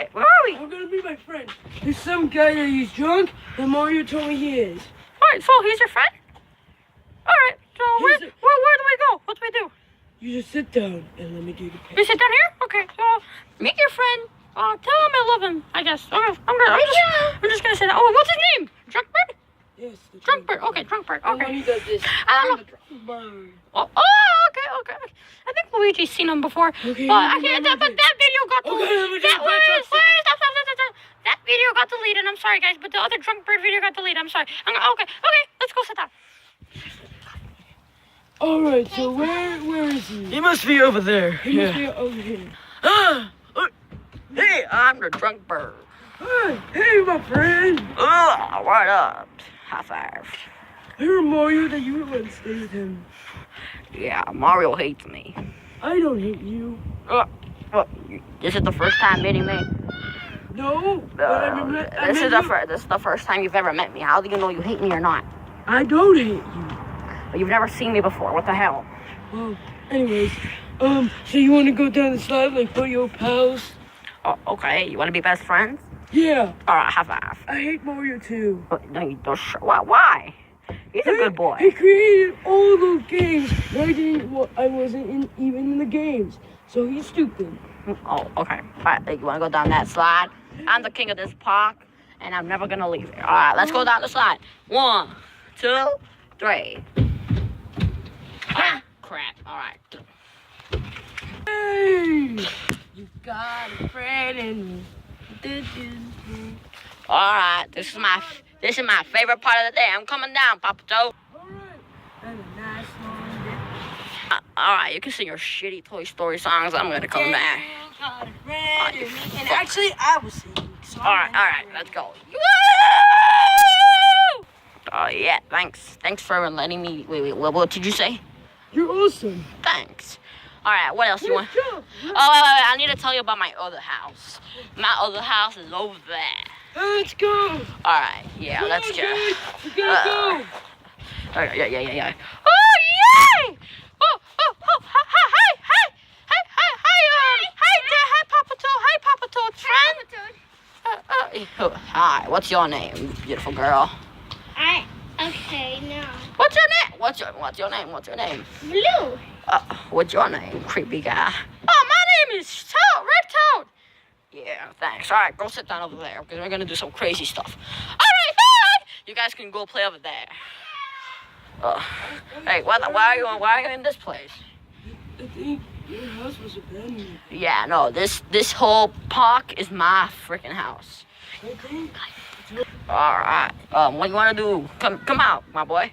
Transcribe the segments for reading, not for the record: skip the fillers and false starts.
Alright, where are we? I'm gonna be my friend. There's some guy that he's drunk, and Mario told me he is. Alright, so he's your friend? Alright, so where do we go? What do we do? You just sit down and let me do the You picture. sit down here? Okay, so meet your friend. Tell him I love him, I guess. Okay, I'm just gonna sit down. Oh, what's his name? Drunkbird? Yes, the Drunkbird. Okay, Drunkbird. And when Okay. he does this, I don't know. Drunkbird. Okay. I think Luigi's seen him before. Okay, But I can't. But that video got deleted. let me just stop. That video got deleted. I'm sorry, guys, but the other Drunkbird video got deleted. I'm sorry. Okay. Let's go sit down. All right, so where is he? He must be over there. He must be over here. Hey, I'm the Drunkbird. Hey, my friend. What up? High five. I heard Mario that you would let stay with him. Yeah, Mario hates me. I don't hate you. This is the first time meeting me. No, but I This is the first time you've ever met me. How do you know you hate me or not? I don't hate you. But you've never seen me before. What the hell? Well, anyways, so you want to go down the slide like for your pals? Oh, okay. You want to be best friends? Yeah. All right, high five. I hate Mario too. No, you don't. Why? He's a good boy. He created all those games. I wasn't even in the games, so he's stupid. Oh, okay. All right, you want to go down that slide? I'm the king of this park, and I'm never gonna leave it. All right, let's go down the slide. 1, 2, 3. Ah, crap. All right. Hey, you got a friend in me. All right. This is my favorite part of the day. I'm coming down, Papa Joe. All right, and a nice long day. All right, you can sing your shitty Toy Story songs. I'm gonna come back. Got a friend in me. And actually, I was singing. So All right, let's go. Oh yeah, thanks for letting me. Wait, what did you say? You're awesome. Thanks. All right, what else you want? Let's go. Oh, wait, I need to tell you about my other house. My other house is over there. Let's go. All right, yeah, let's go. We gotta go. Yeah. Oh, yay! Oh, hi, Papa Toad. Hi, Papa Toad's friend. Hi, what's your name, beautiful girl? Okay, no. What's your name? What's your name? Blue. What's your name, creepy guy? Oh, my name is Toad, Red Toad. Yeah, thanks. All right, go sit down over there because we're gonna do some crazy stuff. All right, bye. You guys can go play over there. Hey, why are you in this place? I think your house was abandoned. Yeah, no, this whole park is my freaking house. Okay. All right. What do you want to do? Come out, my boy.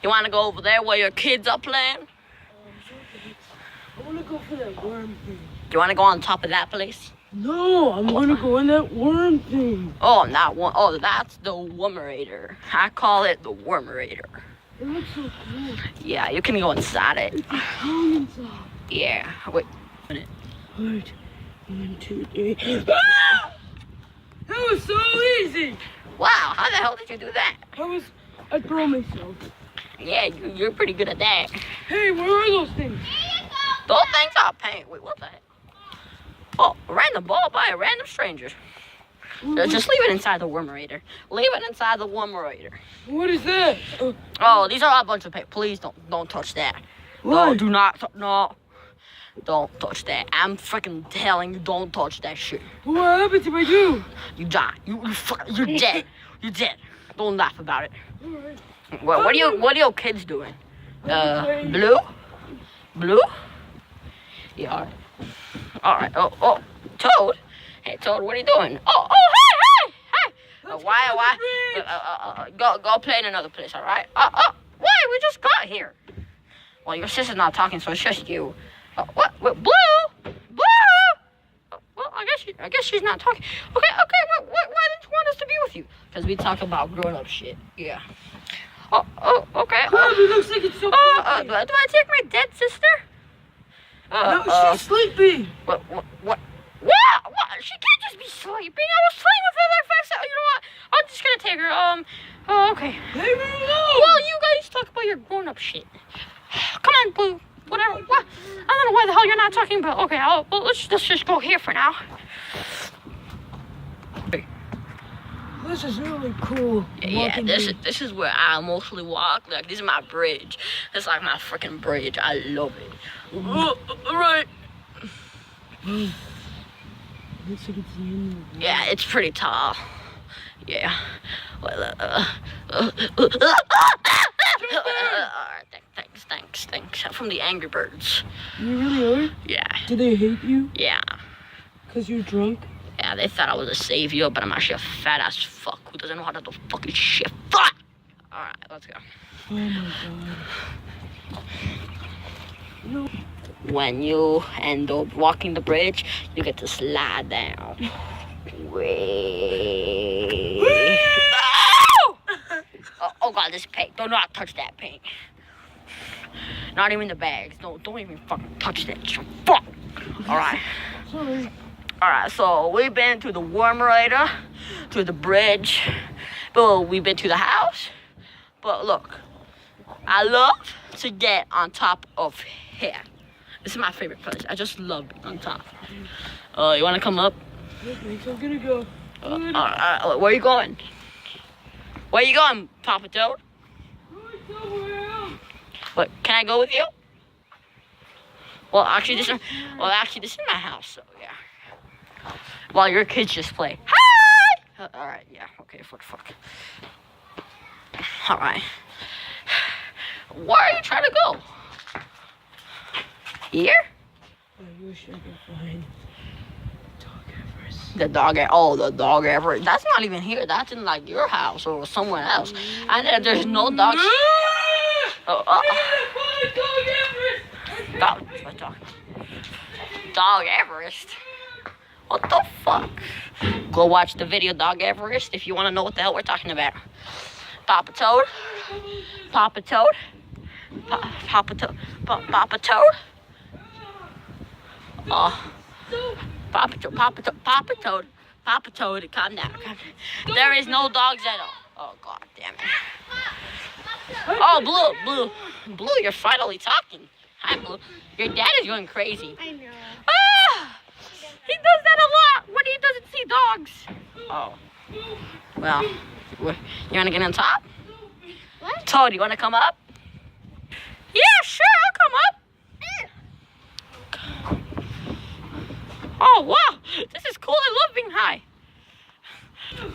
You want to go over there where your kids are playing? I want to go for that worm thing. Do you want to go on top of that place? No, I want to go in that worm thing. Oh, not one. Oh, that's the Wormerator. I call it the Wormerator. It looks so cool. Yeah, you can go inside it. It's a tongue inside. Yeah. Wait. Alright. 1, 2, 3. Ah! That was so easy. Wow, how the hell did you do that? I throw myself. Yeah, you're pretty good at that. Hey, where are those things? Those things are paint. Wait, what the heck? Oh, random ball by a random stranger. Just leave it inside the Wormerator. Leave it inside the Wormerator. What is that? Oh, these are a bunch of paint. Please don't touch that. Why? No, do not. No. Don't touch that. I'm freaking telling you, don't touch that shit. What happens if I do? You die. You're dead. You're dead. Don't laugh about it. Alright. What are your kids doing? Blue? Yeah. All right. Oh, Toad. Hey, Toad, what are you doing? Oh, hey. Why? Go play in another place. All right. Why? We just got here. Well, your sister's not talking, so it's just you. What? Blue? Well, I guess she's not talking. Okay. Why didn't you want us to be with you? Because we talk about grown-up shit. Yeah. Oh, okay. It looks like it's so do I take my dead sister? No, she's sleeping. What? She can't just be sleeping. I was playing with her there for a second. You know what? I'm just gonna take her. Oh, okay. Leave me alone. Well, you guys talk about your grown-up shit. Come on, Blue. whatever. What? I don't know why the hell you're not talking about. Okay, well, let's just go here for now. This is really cool. Yeah, Walking this here. is where I mostly walk. Like, this is my bridge. It's like my freaking bridge. I love it. Right. Looks like it's the end of the Yeah, it's pretty tall. Yeah. Well, thanks. I'm from the Angry Birds. You really are? Yeah. Do they hate you? Yeah. Because you're drunk? Yeah, they thought I was a savior, but I'm actually a fat ass fuck who doesn't know how to do fucking shit. Fuck! Alright, let's go. Oh my god. No. When you end up walking the bridge, you get to slide down. Wait. Oh god, this paint. Do not touch that paint. Not even the bags. No, don't even fucking touch that shit. Fuck! Alright. Sorry. Alright, so we've been to the Wormerator, to the bridge, but we've been to the house. But look, I love to get on top of here. This is my favorite place. I just love being on top. You wanna come up? Okay, so I'm gonna go. Where you going? Where you going, Papa Toad? What, can I go with you? Well, actually, this is my house, so yeah. While your kids just play. Hi! Alright, yeah, okay, fuck. Alright. Where are you trying to go? Here? I wish I could find Dog Everest. The dog Everest. That's not even here. That's in like your house or somewhere else. And there's no dogs. Dog Everest. What the fuck? Go watch the video Dog Everest if you want to know what the hell we're talking about. Papa Toad. Papa Toad. Papa Toad. Papa Toad. Papa Toad. Papa Toad, calm down. There is no dogs at all. Oh, god damn it. Oh, Blue, you're finally talking. Hi, Blue. Your dad is going crazy. I know. Ah! He does that a lot when he doesn't see dogs. Oh. Well, you want to get on top? What? Toad, you want to come up? Yeah, sure, I'll come up. Oh, wow. This is cool. I love being high.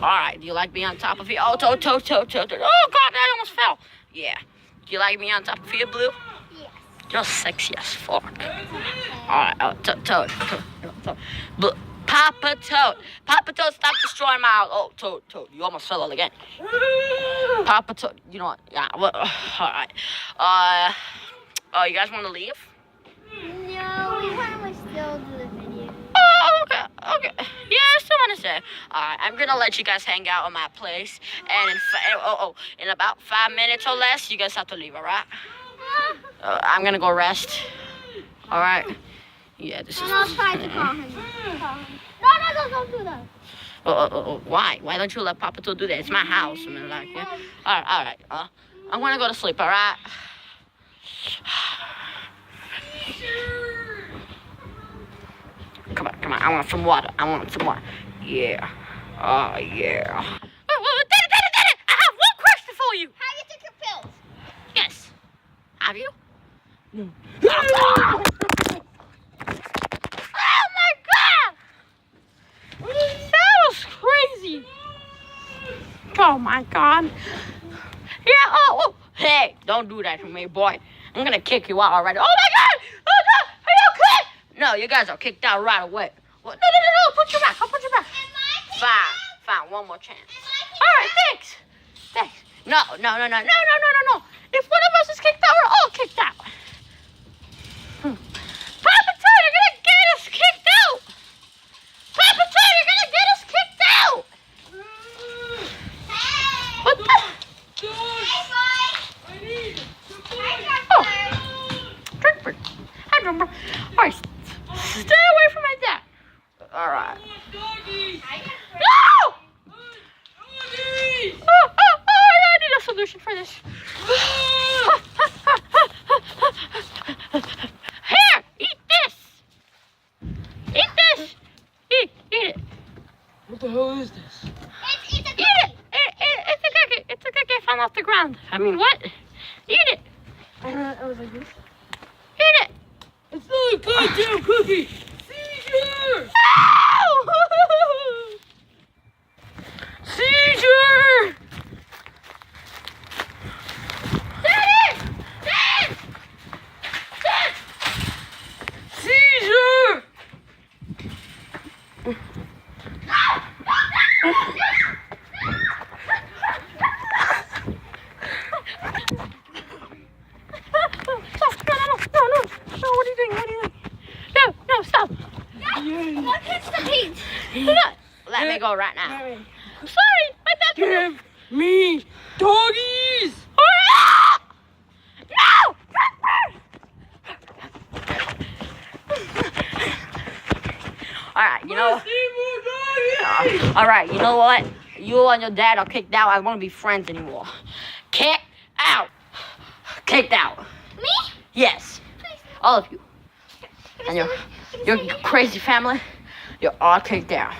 All right. Do you like being on top of it? Oh, Toad. Oh, God, I almost fell. Yeah. Do you like being on top of it, Blue? Yes. You're sexy as fuck. All right. Toad. Blue. Papa Toad, stop destroying my house. Oh, Toad, you almost fell out again. Papa Toad, you know what? Yeah, well, all right. You guys want to leave? No, we want to still do the video. Oh, okay. Yeah, I still want to stay. All right, I'm gonna let you guys hang out at my place, and in about 5 minutes or less, you guys have to leave. All right? I'm gonna go rest. All right. Yeah, this is. And I'll try to call him. No, don't do that. Why? Why don't you let Papa Toad do that? It's my house. I mean, like, yeah. All right. I'm gonna go to sleep. All right. Come on. I want some water. Yeah. Oh, yeah. Daddy, I have one question for you. How you take your pills? Yes. Have you? No. Oh my god! That was crazy. Oh my god. Yeah, oh. Hey, don't do that to me, boy. I'm gonna kick you out already. Oh my god! Oh no! Are you okay? No, you guys are kicked out right away. What? No. I'll put you back. Fine. One more chance. Alright, thanks. No. If one of us is kicked out, we're all kicked out. Papa Toad, you're gonna get us kicked out! Papa Toad, you're gonna get us kicked out! What the? Drinkford. Hi, Drummer. Alright, stay away from my dad. Alright. No! I need a solution for this. the hell is this? It's a Eat it! It's a cookie. It's a cookie I found off the ground. I mean, what? Eat it. I was like this. Eat it. It's not a goddamn cookie! Seizure! Ow! Seizure! Daddy! Dad! Dad! Seizure! No, what are you doing? What are you doing? No, stop. Look at the paint. Do not let me go right now. Give I'm sorry. My dad's me doggies! No! Alright, you know. Alright, you know what? You and your dad are kicked out. I don't want to be friends anymore. Kicked out. Kicked out. Me? Yes. All of you. And your crazy family, you're all kicked out.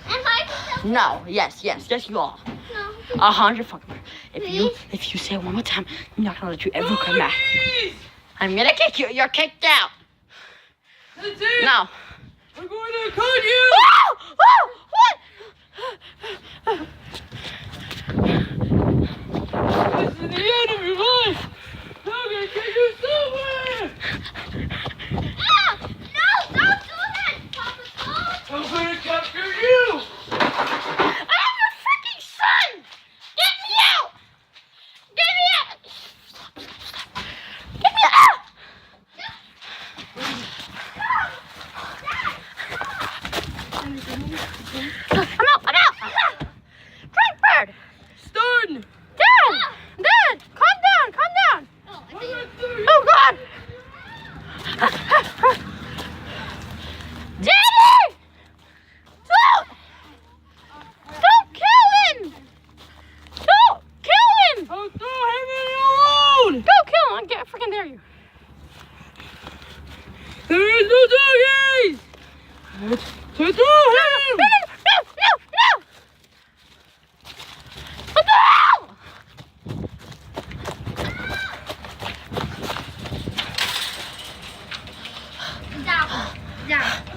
Am I? No, yes, you all. No. 100 fucking. If you say it one more time, I'm not gonna let you ever come back. I'm gonna kick you. You're kicked out. That's it! No. I'm going to cut you! Oh! What? This is the end of your life! I'm gonna take you somewhere! Ah! No! Don't do that, Papa Cole! I'm gonna capture you! I'm your freaking son! Get me out! Get me out! Stop. Get me out! I'm out! Frankfurt! Stun! Dad! Calm down! Oh, I think Oh, God! Daddy! Don't kill him! Don't kill him! I'll throw him in your road! Go kill him! I freaking dare you! There is no doggies! To throw him! No! What the hell? down.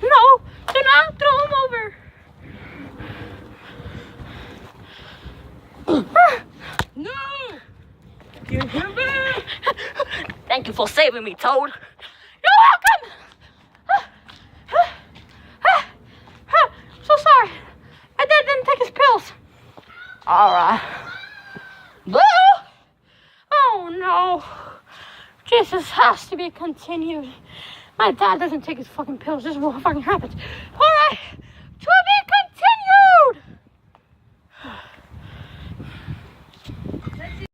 No! Do not throw him over! No! Give him back! Thank you for saving me, Toad. You're welcome! So sorry. My dad didn't take his pills. Alright. Blue! Oh no. Jesus has to be continued. My dad doesn't take his fucking pills. This is what fucking happens. Alright. 2